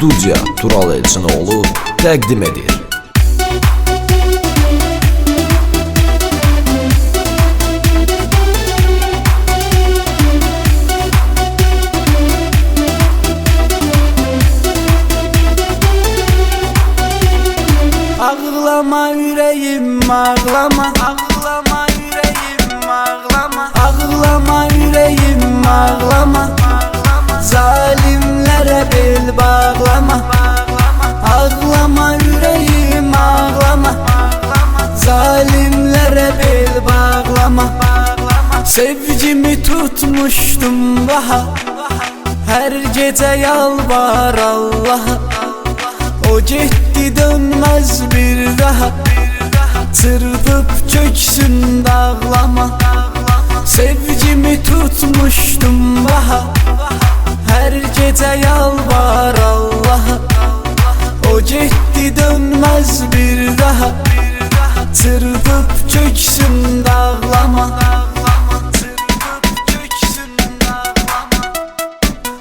Studiya Tural Elçinoğlu təqdim edir. Ağlama yüreğim ağlama, ağlama yüreğim ağlama, ağlama yüreğim ağlama, zalimlere bel bağlama, ağlama yüreğim ağlama, zalimlere bel bağlama. Sevgimi tutmuştum daha, her gece yalvar Allah'a. O gitti dönmez bir daha, çırpıp çöksün dağlama. Sevgimi tutmuştum daha, her gece yalvar Allah'a. O gitti dönmez bir daha, çırpıp çöksün dağlama.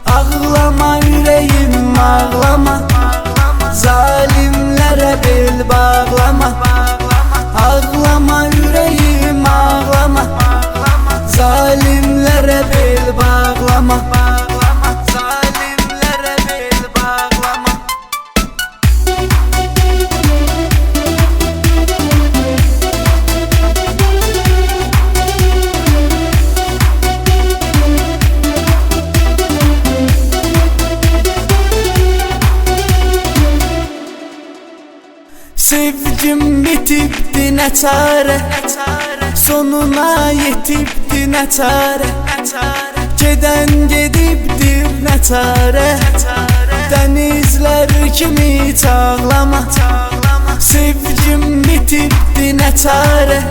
Ağlama yüreğim ağlama, zalimlere bel bağlama. Ağlama yüreğim ağlama, zalimlere bel bağlama. Zalimlere bel bağlama. Sevgim bitipti ne çare, sonuna yetipti ne çare. Geden gedibdir ne çare, denizler kimi çağlama. Sevgim bitipti ne çare,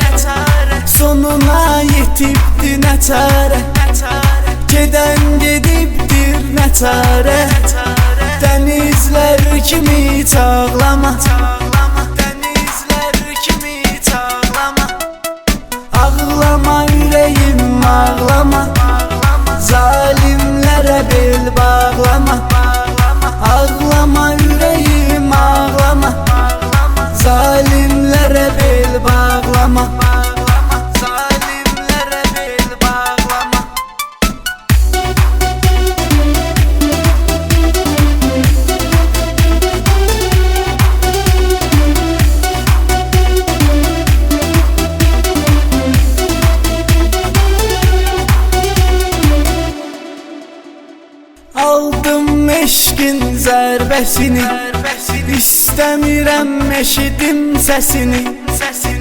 sonuna yetipti ne çare. Geden gedibdir ne çare, denizler kimi çağlama. Ağlama yüreğim ağlama, zalimlere bel bağlama. Ağlama yüreğim ağlama, zalimlere bel bağlama. Zalimlere bel bağlama. Aldım eşkin zərbəsini, İstəmirəm eşidim səsini.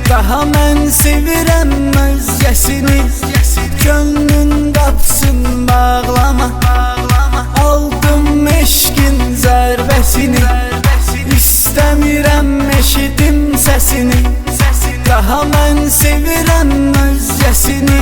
Daha mən sevirəm özgəsini, gönlün qapısın bağlama. Aldım eşkin zərbəsini, İstəmirəm eşidim səsini. Daha mən sevirəm özgəsini,